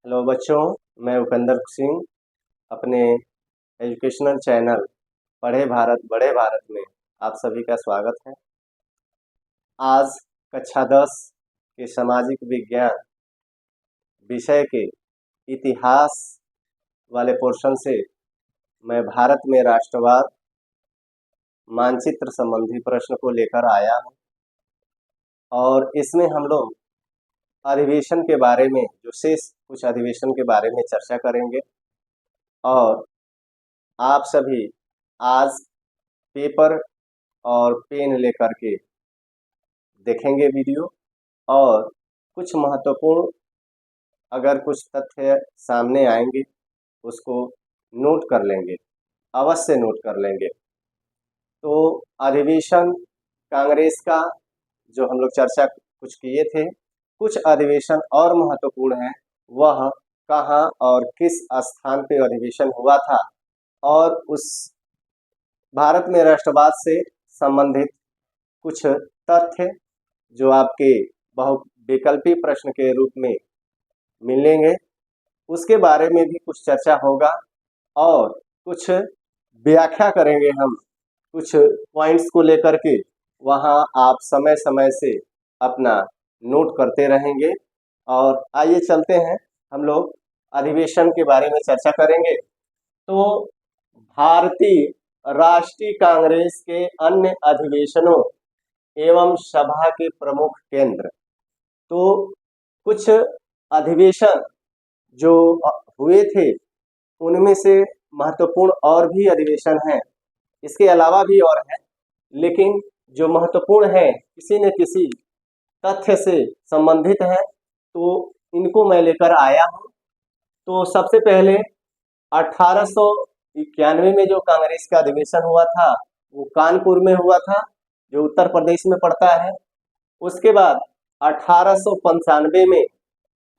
Hello बच्चों, मैं उपेंद्र सिंह अपने एजुकेशनल चैनल पढ़े भारत बड़े भारत में आप सभी का स्वागत है। आज कक्षा 10 के सामाजिक विज्ञान विषय के इतिहास वाले पोर्शन से मैं भारत में राष्ट्रवाद मानचित्र संबंधी प्रश्न को लेकर आया हूँ और इसमें हम लोग अधिवेशन के बारे में जो शेष कुछ अधिवेशन के बारे में चर्चा करेंगे और आप सभी आज पेपर और पेन लेकर के देखेंगे वीडियो और कुछ महत्वपूर्ण अगर कुछ तथ्य सामने आएंगे उसको नोट कर लेंगे, अवश्य नोट कर लेंगे। तो अधिवेशन कांग्रेस का जो हम लोग चर्चा कुछ किए थे, कुछ अधिवेशन और महत्वपूर्ण है, वह कहाँ और किस स्थान पे अधिवेशन हुआ था और उस भारत में राष्ट्रवाद से संबंधित कुछ तथ्य जो आपके बहुविकल्पी प्रश्न के रूप में मिलेंगे, उसके बारे में भी कुछ चर्चा होगा और कुछ व्याख्या करेंगे हम कुछ पॉइंट्स को लेकर के। वहाँ आप समय समय से अपना नोट करते रहेंगे और आइए चलते हैं, हम लोग अधिवेशन के बारे में चर्चा करेंगे। तो भारतीय राष्ट्रीय कांग्रेस के अन्य अधिवेशनों एवं सभा के प्रमुख केंद्र, तो कुछ अधिवेशन जो हुए थे उनमें से महत्वपूर्ण और भी अधिवेशन हैं, इसके अलावा भी और हैं, लेकिन जो महत्वपूर्ण है किसी न किसी तथ्य से संबंधित है तो इनको मैं लेकर आया हूँ। तो सबसे पहले 1891 में जो कांग्रेस का अधिवेशन हुआ था वो कानपुर में हुआ था, जो उत्तर प्रदेश में पड़ता है। उसके बाद 1895 में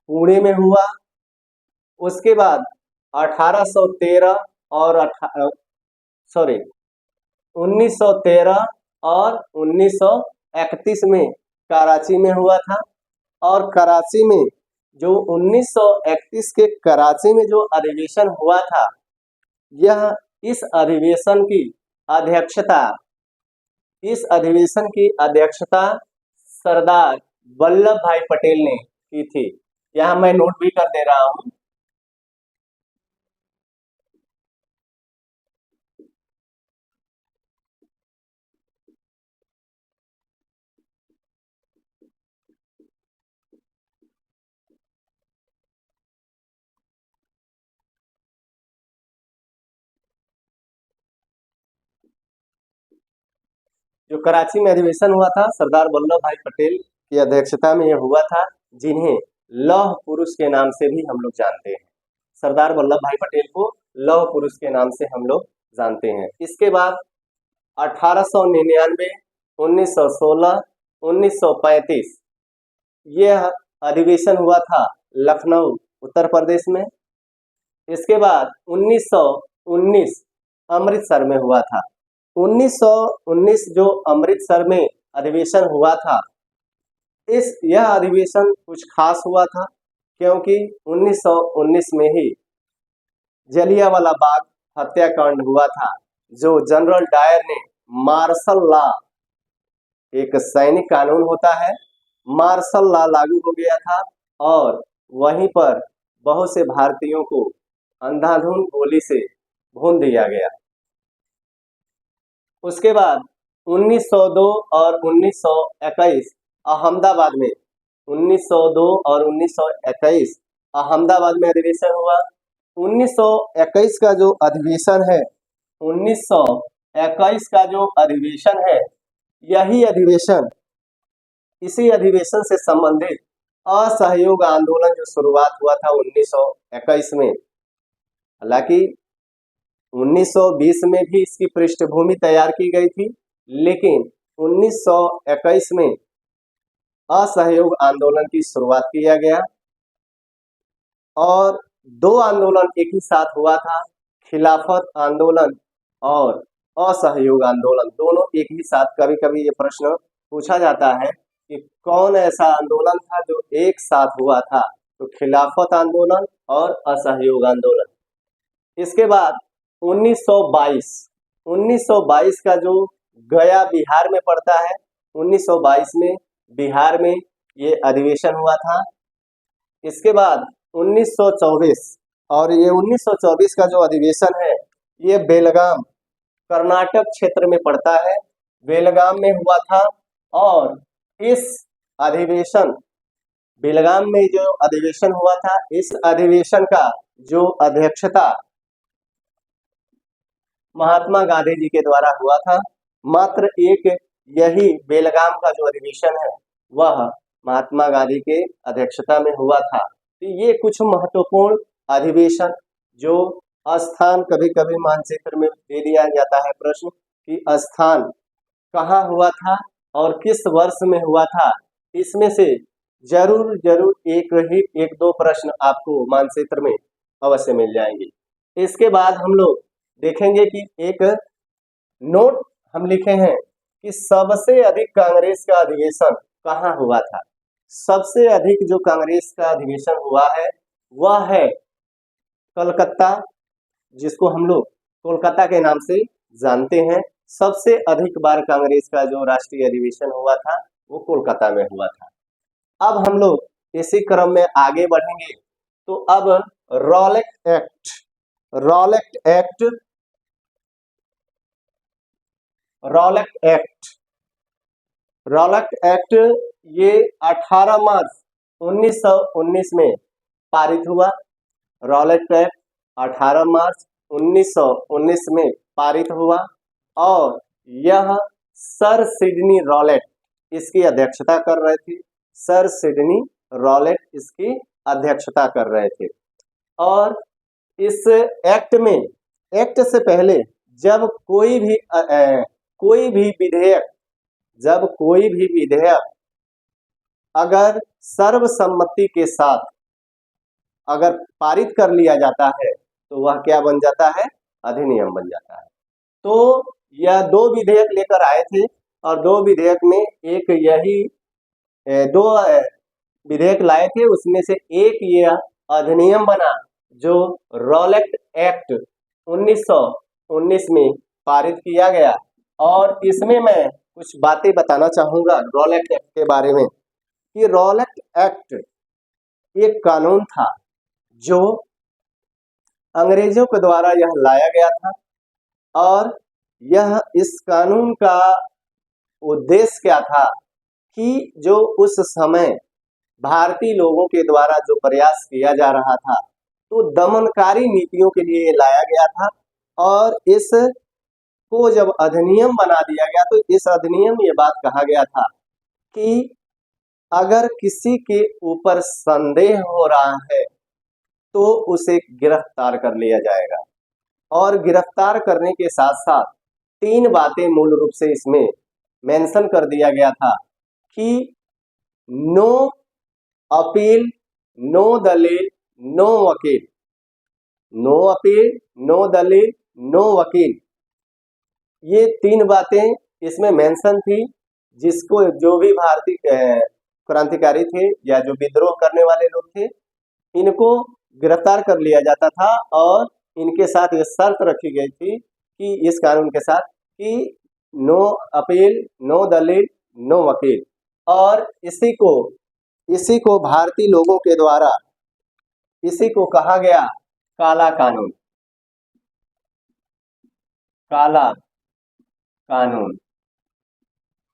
पुणे में हुआ। उसके बाद 1813 और 1913 और 1931 में कराची में हुआ था। और कराची में जो 1931 के कराची में जो अधिवेशन हुआ था, यह इस अधिवेशन की अध्यक्षता सरदार वल्लभ भाई पटेल ने की थी। यहाँ मैं नोट भी कर दे रहा हूँ। जो कराची में अधिवेशन हुआ था सरदार वल्लभ भाई पटेल की अध्यक्षता में यह हुआ था, जिन्हें लौह पुरुष के नाम से भी हम लोग जानते हैं। सरदार वल्लभ भाई पटेल को लौह पुरुष के नाम से हम लोग जानते हैं। इसके बाद 1899, 1916, 1935 यह अधिवेशन हुआ था लखनऊ उत्तर प्रदेश में। इसके बाद 1919 अमृतसर में हुआ था। 1919 जो अमृतसर में अधिवेशन हुआ था, यह अधिवेशन कुछ खास हुआ था क्योंकि 1919 में ही जलियांवाला बाग हत्याकांड हुआ था, जो जनरल डायर ने मार्शल लॉ, एक सैनिक कानून होता है, मार्शल लॉ लागू हो गया था और वहीं पर बहुत से भारतीयों को अंधाधुंध गोली से भून दिया गया। उसके बाद 1902 और 1921 अहमदाबाद में 1902 और 1921 अहमदाबाद में अधिवेशन हुआ। 1921 का जो अधिवेशन है, 1921 का जो अधिवेशन है, यही अधिवेशन इसी अधिवेशन से संबंधित असहयोग आंदोलन जो शुरुआत हुआ था 1921 में। हालांकि 1920 में भी इसकी पृष्ठभूमि तैयार की गई थी, लेकिन 1921 में असहयोग आंदोलन की शुरुआत किया गया और दो आंदोलन एक ही साथ हुआ था, खिलाफत आंदोलन और असहयोग आंदोलन, दोनों एक ही साथ। कभी कभी ये प्रश्न पूछा जाता है कि कौन ऐसा आंदोलन था जो एक साथ हुआ था, तो खिलाफत आंदोलन और असहयोग आंदोलन। इसके बाद 1922 का जो गया बिहार में पड़ता है, 1922 में बिहार में ये अधिवेशन हुआ था। इसके बाद 1924, और ये 1924 का जो अधिवेशन है ये बेलगाम कर्नाटक क्षेत्र में पड़ता है, बेलगाम में हुआ था। और इस अधिवेशन बेलगाम में जो अधिवेशन हुआ था, इस अधिवेशन का जो अध्यक्षता महात्मा गांधी जी के द्वारा हुआ था। मात्र एक यही बेलगाम का जो अधिवेशन है वह महात्मा गांधी के अध्यक्षता में हुआ था। तो ये कुछ महत्वपूर्ण अधिवेशन जो स्थान कभी कभी मानचित्र में दे दिया जाता है प्रश्न कि स्थान कहाँ हुआ था और किस वर्ष में हुआ था, इसमें से जरूर जरूर एक दो प्रश्न आपको मानचित्र में अवश्य मिल जाएंगे। इसके बाद हम लोग देखेंगे कि एक नोट हम लिखे हैं कि सबसे अधिक कांग्रेस का अधिवेशन कहाँ हुआ था। सबसे अधिक जो कांग्रेस का अधिवेशन हुआ है वह है कलकत्ता, जिसको हम लोग कोलकाता के नाम से जानते हैं। सबसे अधिक बार कांग्रेस का जो राष्ट्रीय अधिवेशन हुआ था वो कोलकाता में हुआ था। अब हम लोग इसी क्रम में आगे बढ़ेंगे। तो अब Rowlatt act Rowlatt act Rowlatt act Rowlatt act ये 18 मार्च 1919 में पारित हुआ। रॉलेट एक्ट 18 मार्च 1919 में पारित हुआ और यह सर सिडनी रॉलेट इसकी अध्यक्षता कर रहे थे। सर सिडनी रॉलेट इसकी अध्यक्षता कर रहे थे। और इस एक्ट में, एक्ट से पहले जब कोई भी विधेयक अगर सर्वसम्मति के साथ अगर पारित कर लिया जाता है तो वह क्या बन जाता है, अधिनियम बन जाता है। तो यह दो विधेयक लेकर आए थे और दो विधेयक में एक यही दो विधेयक लाए थे, उसमें से एक यह अधिनियम बना जो रॉलेट एक्ट 1919 में पारित किया गया। और इसमें मैं कुछ बातें बताना चाहूंगा रॉलेट एक्ट के बारे में कि रॉलेट एक्ट एक कानून था जो अंग्रेजों के द्वारा यह लाया गया था। और यह इस कानून का उद्देश्य क्या था कि जो उस समय भारतीय लोगों के द्वारा जो प्रयास किया जा रहा था तो दमनकारी नीतियों के लिए लाया गया था। और इस को जब अधिनियम बना दिया गया तो इस अधिनियम में ये बात कहा गया था कि अगर किसी के ऊपर संदेह हो रहा है तो उसे गिरफ्तार कर लिया जाएगा। और गिरफ्तार करने के साथ साथ तीन बातें मूल रूप से इसमें मेंशन कर दिया गया था कि नो अपील, नो दलील, नो वकील। नो अपील, नो दलील, नो वकील, ये तीन बातें इसमें मेंशन थी, जिसको जो भी भारतीय क्रांतिकारी थे या जो विद्रोह करने वाले लोग थे इनको गिरफ्तार कर लिया जाता था। और इनके साथ ये शर्त रखी गई थी कि इस कानून के साथ कि नो अपील, नो दलील, नो वकील। और इसी को भारतीय लोगों के द्वारा इसी को कहा गया काला कानून। काला कानून,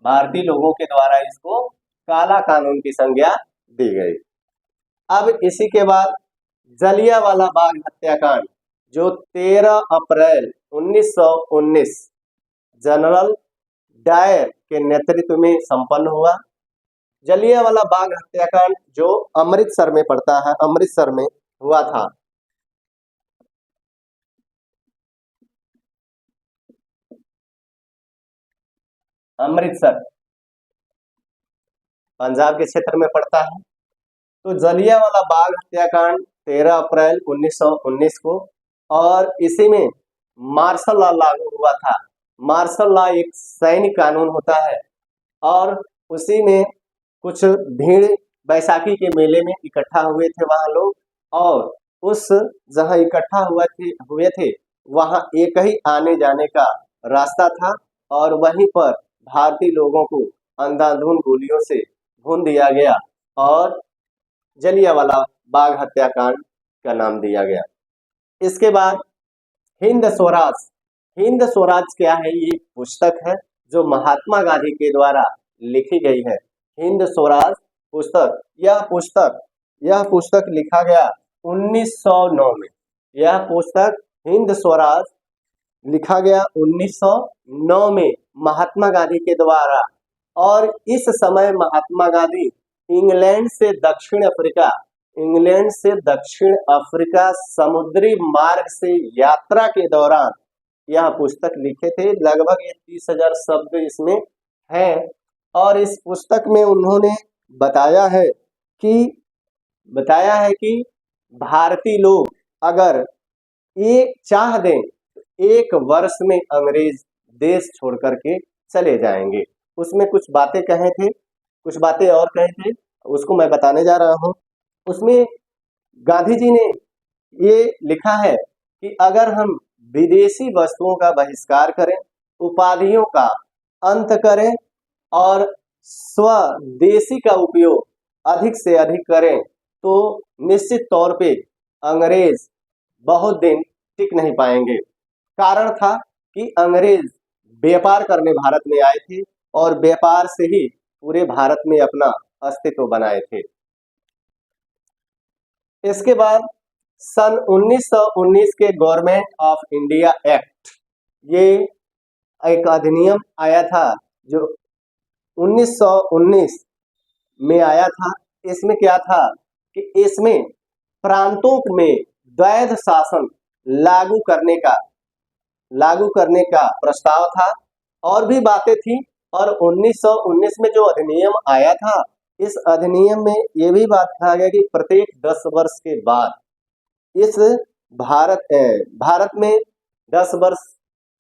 भारतीय लोगों के द्वारा इसको काला कानून की संज्ञा दी गई। अब इसी के बाद जलियांवाला बाग हत्याकांड जो 13 अप्रैल 1919 जनरल डायर के नेतृत्व में संपन्न हुआ। जलियांवाला बाग हत्याकांड जो अमृतसर में पड़ता है, अमृतसर में हुआ था। अमृतसर पंजाब के क्षेत्र में पड़ता है। तो जलियांवाला बाग हत्याकांड 13 अप्रैल 1919 को, और इसी में मार्शल लॉ लागू हुआ था। मार्शल लॉ एक सैनिक कानून होता है और उसी में कुछ भीड़ बैसाखी के मेले में इकट्ठा हुए थे वहाँ लोग, और उस जहाँ इकट्ठा हुए थे वहाँ एक ही आने जाने का रास्ता था, और वहीं पर भारतीय लोगों को अंधाधुंध गोलियों से भून दिया गया और जलियांवाला बाग हत्याकांड का नाम दिया गया। इसके बाद हिंद स्वराज। हिंद स्वराज क्या है? ये पुस्तक है जो महात्मा गांधी के द्वारा लिखी गई है। हिंद स्वराज पुस्तक, यह पुस्तक लिखा गया 1909 में। यह पुस्तक हिंद स्वराज लिखा गया 1909 में महात्मा गांधी के द्वारा, और इस समय महात्मा गांधी इंग्लैंड से दक्षिण अफ्रीका समुद्री मार्ग से यात्रा के दौरान यह पुस्तक लिखे थे। लगभग ये 30,000 शब्द इसमें हैं, और इस पुस्तक में उन्होंने बताया है कि भारतीय लोग अगर एक चाह दें तो 1 वर्ष में अंग्रेज देश छोड़ करके चले जाएंगे। उसमें कुछ बातें कहे थे, कुछ बातें और कहे थे, उसको मैं बताने जा रहा हूँ। उसमें गांधी जी ने ये लिखा है कि अगर हम विदेशी वस्तुओं का बहिष्कार करें, उपाधियों का अंत करें और स्वदेशी का उपयोग अधिक से अधिक करें, तो निश्चित तौर पे अंग्रेज बहुत दिन टिक नहीं पाएंगे। कारण था कि अंग्रेज व्यापार करने भारत में आए थे, और व्यापार से ही पूरे भारत में अपना अस्तित्व बनाए थे। इसके बाद सन 1919 के गवर्नमेंट ऑफ इंडिया एक्ट, ये एक अधिनियम आया था जो 1919 में आया था। इसमें क्या था कि इसमें प्रांतों में द्वैध शासन लागू करने का प्रस्ताव था, और भी बातें थी। और 1919 में जो अधिनियम आया था, इस अधिनियम में ये भी बात कहा गया कि प्रत्येक 10 वर्ष के बाद इस भारत में 10 वर्ष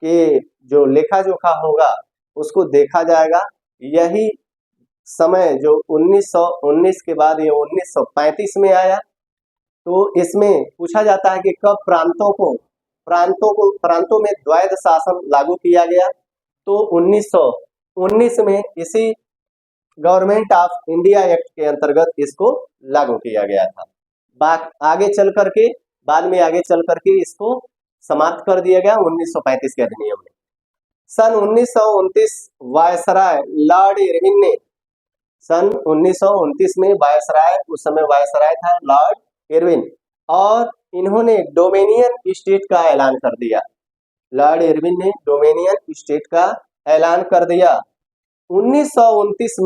के जो लेखा जोखा होगा उसको देखा जाएगा। यही समय जो 1919 के बाद ये 1935 में आया, तो इसमें पूछा जाता है कि कब प्रांतों में द्वैध शासन लागू किया गया। तो 1919 में इसी गवर्नमेंट ऑफ इंडिया एक्ट के अंतर्गत इसको लागू किया गया था। बाद में आगे चल करके इसको समाप्त कर दिया गया 1935 के अधिनियम में। सन 1929 वायसराय लॉर्ड इरविन ने, सन 1929 में वायसराय, उस समय वायसराय था लॉर्ड इरविन, और इन्होंने डोमिनियन स्टेट का ऐलान कर दिया। लॉर्ड इरविन ने डोमिनियन स्टेट का ऐलान कर दिया। 1929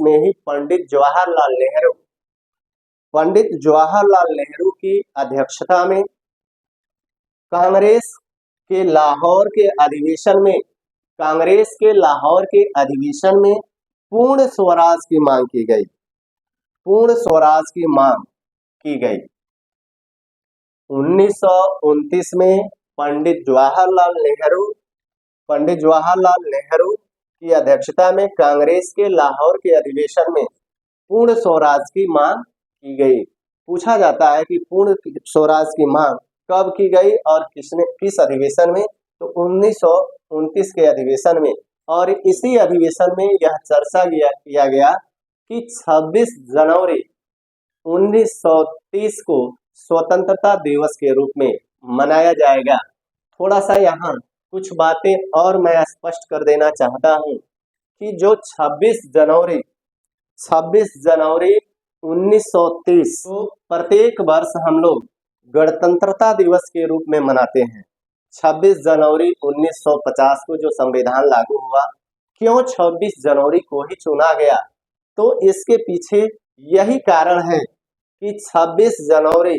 में ही पंडित जवाहरलाल नेहरू की अध्यक्षता में कांग्रेस के लाहौर के अधिवेशन में पूर्ण स्वराज की मांग की गई। 1929 में पंडित जवाहरलाल नेहरू की अध्यक्षता में कांग्रेस के लाहौर के अधिवेशन में पूर्ण स्वराज की मांग की गई। पूछा जाता है कि पूर्ण स्वराज की मांग कब की गई और किस अधिवेशन में? तो 1929 के अधिवेशन में। और इसी अधिवेशन में यह चर्चा किया गया कि 26 जनवरी 1930 को स्वतंत्रता दिवस के रूप में मनाया जाएगा। थोड़ा सा यहाँ कुछ बातें और मैं स्पष्ट कर देना चाहता हूँ कि जो 26 जनवरी 1930 तो प्रत्येक वर्ष हम लोग गणतंत्रता दिवस के रूप में मनाते हैं। 26 जनवरी 1950 को जो संविधान लागू हुआ, क्यों 26 जनवरी को ही चुना गया? तो इसके पीछे यही कारण है कि 26 जनवरी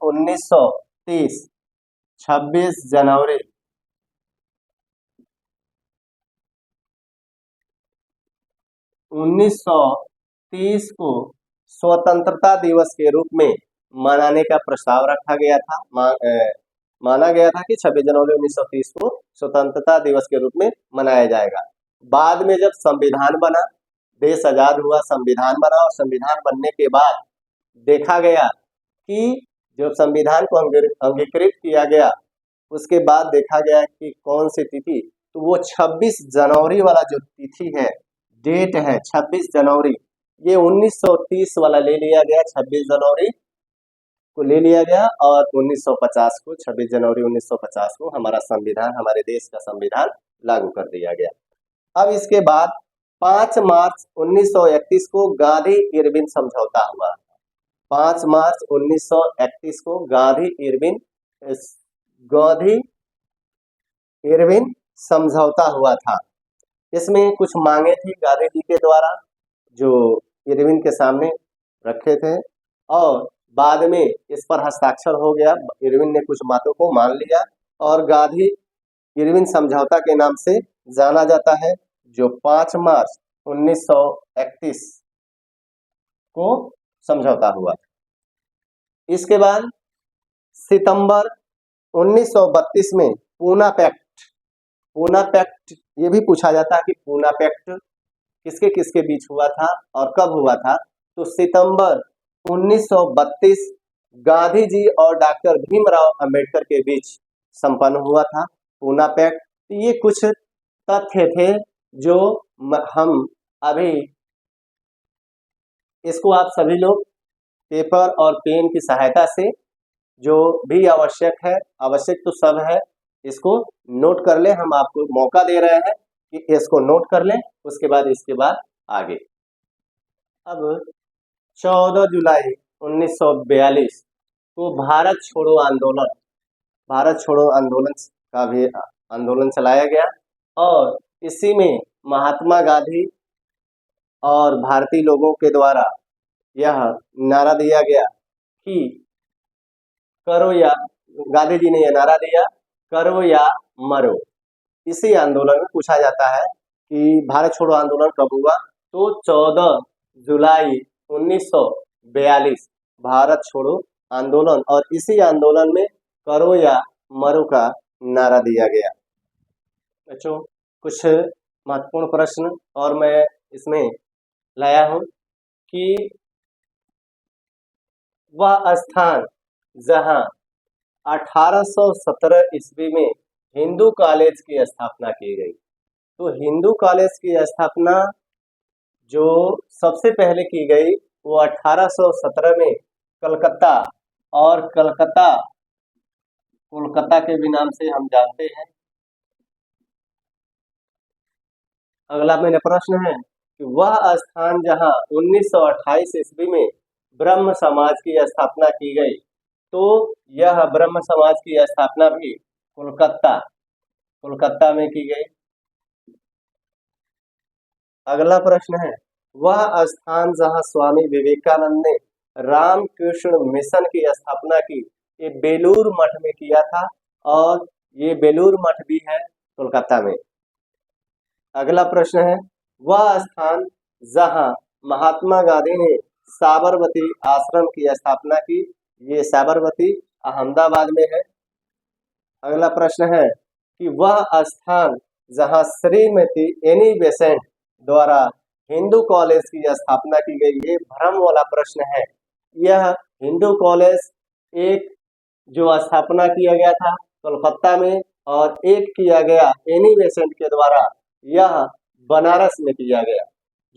1930 26 जनवरी 1930 को स्वतंत्रता दिवस के रूप में मनाने का प्रस्ताव रखा गया था। माना गया था कि 26 जनवरी 1930 को स्वतंत्रता दिवस के रूप में मनाया जाएगा। बाद में जब संविधान बना देश आजाद हुआ, संविधान बना, और संविधान बनने के बाद देखा गया कि जब संविधान को अंगीकृत किया गया, उसके बाद देखा गया कि कौन सी तिथि, तो वो 26 जनवरी वाला जो तिथि है, डेट है 26 जनवरी, ये 1930 वाला ले लिया गया, 26 जनवरी को ले लिया गया, और 1950 को 26 जनवरी 1950 को हमारा संविधान, हमारे देश का संविधान लागू कर दिया गया। अब इसके बाद 5 मार्च 1931 को गांधी इरविन समझौता हुआ। 5 मार्च 1931 को गांधी इरविन समझौता हुआ था। इसमें कुछ मांगे थी गांधी जी के द्वारा, जो इरविन के सामने रखे थे, और बाद में इस पर हस्ताक्षर हो गया। इरविन ने कुछ बातों को मान लिया, और गांधी इरविन समझौता के नाम से जाना जाता है, जो 5 मार्च 1931 को समझौता हुआ। इसके बाद सितंबर 1932 में पूना पैक्ट, ये भी पूछा जाता है कि पूना पैक्ट किसके किसके बीच हुआ था और कब हुआ था। तो सितंबर 1932 गांधी जी और डॉक्टर भीमराव अंबेडकर के बीच संपन्न हुआ था पूना पैक्ट। ये कुछ तथ्य थे जो हम अभी, इसको आप सभी लोग पेपर और पेन की सहायता से, जो भी आवश्यक तो सब है, इसको नोट कर ले। हम आपको मौका दे रहे हैं कि इसको नोट कर लें, उसके बाद इसके बाद आगे। अब 14 जुलाई 1942 को भारत छोड़ो आंदोलन का भी आंदोलन चलाया गया, और इसी में महात्मा गांधी और भारतीय लोगों के द्वारा यह नारा दिया गया कि करो या, गांधी जी ने यह नारा दिया, करो या मरो। इसी आंदोलन में पूछा जाता है कि भारत छोड़ो आंदोलन कब हुआ, तो 14 जुलाई 1942 भारत छोड़ो आंदोलन, और इसी आंदोलन में करो या मरो का नारा दिया गया। बच्चों, कुछ महत्वपूर्ण प्रश्न और मैं इसमें लाया हूं कि वह स्थान जहां 1817 ईस्वी में हिंदू कॉलेज की स्थापना की गई, तो हिंदू कॉलेज की स्थापना जो सबसे पहले की गई वो 1817 में कलकत्ता, और कोलकाता के भी नाम से हम जानते हैं। अगला मेरा प्रश्न है कि वह स्थान जहां 1928 ईस्वी में ब्रह्म समाज की स्थापना की गई, तो यह ब्रह्म समाज की स्थापना भी कोलकाता में की गई। अगला प्रश्न है वह स्थान जहां स्वामी विवेकानंद ने रामकृष्ण मिशन की स्थापना की, ये बेलूर मठ में किया था, और ये बेलूर मठ भी है कोलकाता में। अगला प्रश्न है वह स्थान जहां महात्मा गांधी ने साबरमती आश्रम की स्थापना की, ये साबरमती अहमदाबाद में है। अगला प्रश्न है कि वह स्थान जहां श्रीमती एनी बेसेंट द्वारा हिंदू कॉलेज की स्थापना की गई, ये भ्रम वाला प्रश्न है। यह हिंदू कॉलेज एक जो स्थापना किया गया था कोलकाता में, और एक किया गया एनी बेसेंट के द्वारा, यह बनारस में किया गया,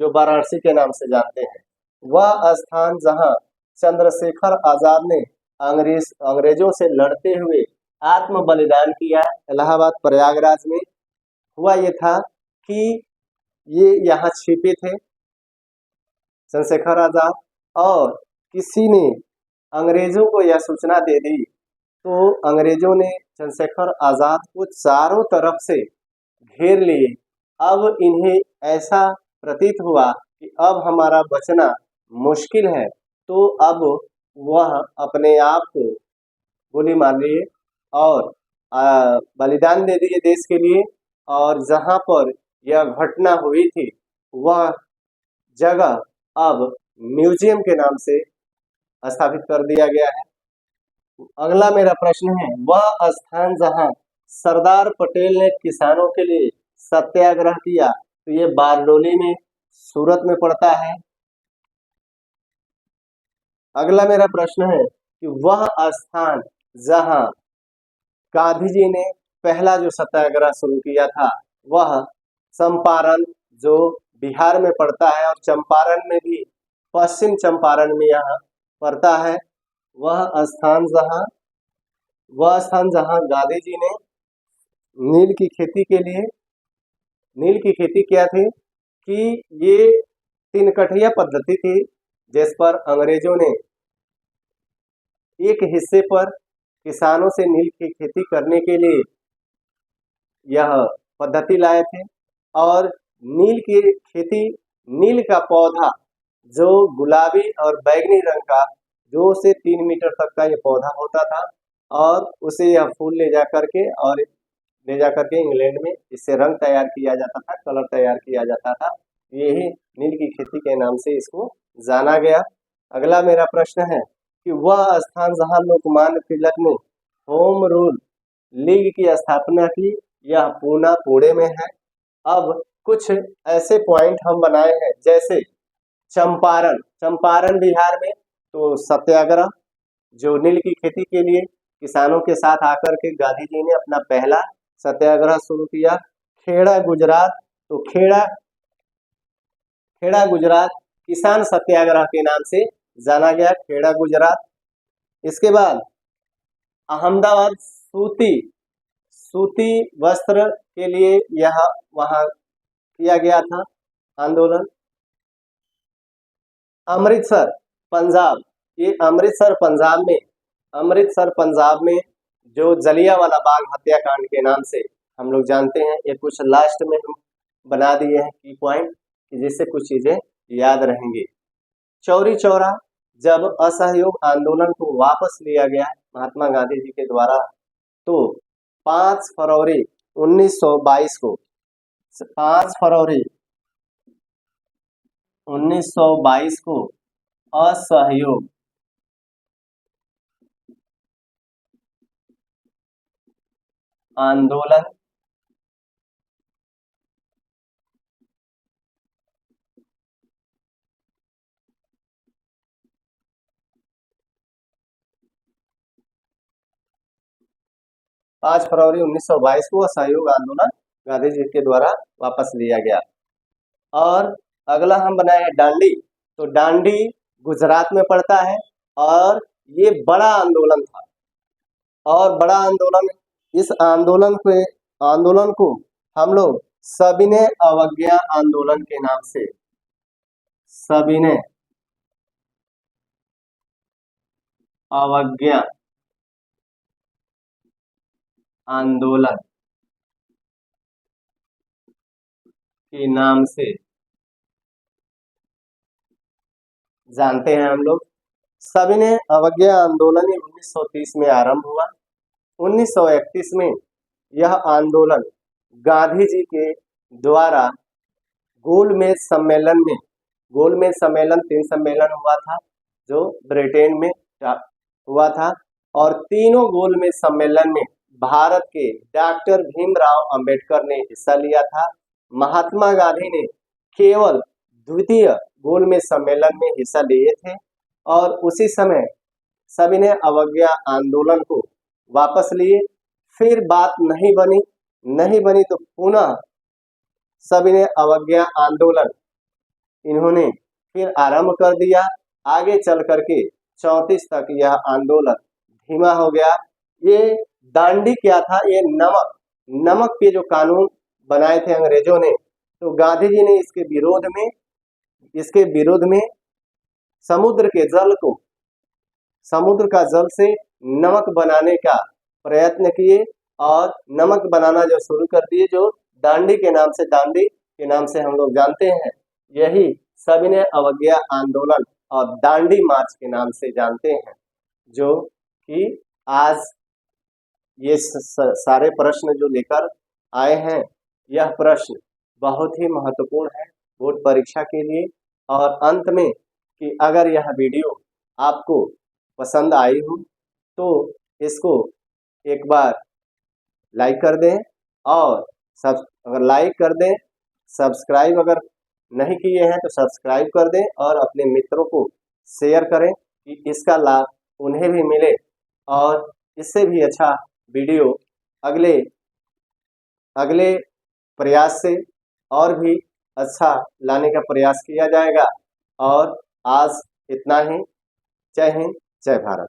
जो वाराणसी के नाम से जानते हैं। वह स्थान जहां चंद्रशेखर आजाद ने अंग्रेजों से लड़ते हुए आत्म बलिदान किया, इलाहाबाद प्रयागराज में हुआ ये था कि ये यहाँ छिपे थे चंद्रशेखर आजाद, और किसी ने अंग्रेजों को यह सूचना दे दी, तो अंग्रेजों ने चंद्रशेखर आजाद को चारों तरफ से घेर लिए। अब इन्हें ऐसा प्रतीत हुआ कि अब हमारा बचना मुश्किल है, तो अब वह अपने आप को गोली मार लिए और बलिदान दे दिए देश के लिए। और जहां पर यह घटना हुई थी वह जगह अब म्यूजियम के नाम से स्थापित कर दिया गया है। अगला मेरा प्रश्न है वह स्थान जहां सरदार पटेल ने किसानों के लिए सत्याग्रह किया, तो ये बारडोली में सूरत में पड़ता है। अगला मेरा प्रश्न है कि वह स्थान जहां गांधी जी ने पहला जो सत्याग्रह शुरू किया था वह चंपारण, जो बिहार में पड़ता है, और चंपारण में भी पश्चिम चंपारण में यहाँ पड़ता है। वह स्थान जहाँ गांधी जी ने नील की खेती के लिए नील की खेती किया थी कि ये तीन कठिया पद्धति थी जिस पर अंग्रेजों ने एक हिस्से पर किसानों से नील की खेती करने के लिए यह पद्धति लाए थे। और नील की खेती, नील का पौधा जो गुलाबी और बैंगनी रंग का 2 से 3 मीटर तक का ये पौधा होता था, और उसे यह फूल ले जा करके इंग्लैंड में इससे रंग तैयार किया जाता था, कलर तैयार किया जाता था। यही नील की खेती के नाम से इसको जाना गया। अगला मेरा प्रश्न है कि वह स्थान जहां लोकमान्य तिलक ने होम रूल लीग की स्थापना की, यह पुणे में है। अब कुछ ऐसे पॉइंट हम बनाए हैं, जैसे चंपारण बिहार में, तो सत्याग्रह जो नील की खेती के लिए किसानों के साथ आकर के गांधी जी ने अपना पहला सत्याग्रह शुरू किया। खेड़ा गुजरात, तो खेड़ा गुजरात किसान सत्याग्रह के नाम से जाना गया, खेड़ा गुजरात। इसके बाद अहमदाबाद सूती वस्त्र के लिए यह वहां किया गया था आंदोलन। अमृतसर पंजाब, ये अमृतसर पंजाब में जो जलियांवाला बाग हत्याकांड के नाम से हम लोग जानते हैं, ये कुछ लास्ट में हम बना दिए हैं की पॉइंट, कि जिससे कुछ चीजें याद रहेंगी। चौरी चौरा, जब असहयोग आंदोलन को वापस लिया गया महात्मा गांधी जी के द्वारा, तो 5 फरवरी 1922 को 5 फरवरी 1922 को असहयोग आंदोलन पाँच फरवरी 1922 को असहयोग आंदोलन गांधी जी के द्वारा वापस लिया गया। और अगला हम बनाए डांडी, तो डांडी गुजरात में पड़ता है, और ये बड़ा आंदोलन था। और बड़ा आंदोलन, इस आंदोलन को हम लोग सविनय अवज्ञा आंदोलन के नाम से, सविनय अवज्ञा आंदोलन के नाम से जानते हैं हम लोग। सविनय अवज्ञा आंदोलन 1930 में आरंभ हुआ। 1931 में यह आंदोलन गांधी जी के द्वारा गोलमेज सम्मेलन 3 सम्मेलन हुआ था जो ब्रिटेन में हुआ था, और तीनों गोलमेज सम्मेलन में भारत के डॉक्टर भीमराव अंबेडकर ने हिस्सा लिया था। महात्मा गांधी ने केवल द्वितीय गोलमेज सम्मेलन में हिस्सा लिए थे, और उसी समय सविनय अवज्ञा आंदोलन को वापस लिए। फिर बात नहीं बनी तो पुनः सविनय अवज्ञा आंदोलन इन्होंने फिर आरंभ कर दिया। आगे चल करके 34 तक यह आंदोलन धीमा हो गया। ये दांडी क्या था? ये नमक के जो कानून बनाए थे अंग्रेजों ने, तो गांधी जी ने इसके विरोध में समुद्र का जल से नमक बनाने का प्रयत्न किए, और नमक बनाना जो शुरू कर दिए, जो दांडी के नाम से हम लोग जानते हैं। यही सविनय अवज्ञा आंदोलन और दांडी मार्च के नाम से जानते हैं, जो कि आज ये सारे प्रश्न जो लेकर आए हैं, यह प्रश्न बहुत ही महत्वपूर्ण है बोर्ड परीक्षा के लिए। और अंत में कि अगर यह वीडियो आपको पसंद आई हो तो इसको एक बार लाइक कर दें, और अगर लाइक कर दें, सब्सक्राइब अगर नहीं किए हैं तो सब्सक्राइब कर दें और अपने मित्रों को शेयर करें कि इसका लाभ उन्हें भी मिले और इससे भी अच्छा वीडियो अगले अगले प्रयास से और भी अच्छा लाने का प्रयास किया जाएगा। और आज इतना ही। जय हिंद, जय भारत।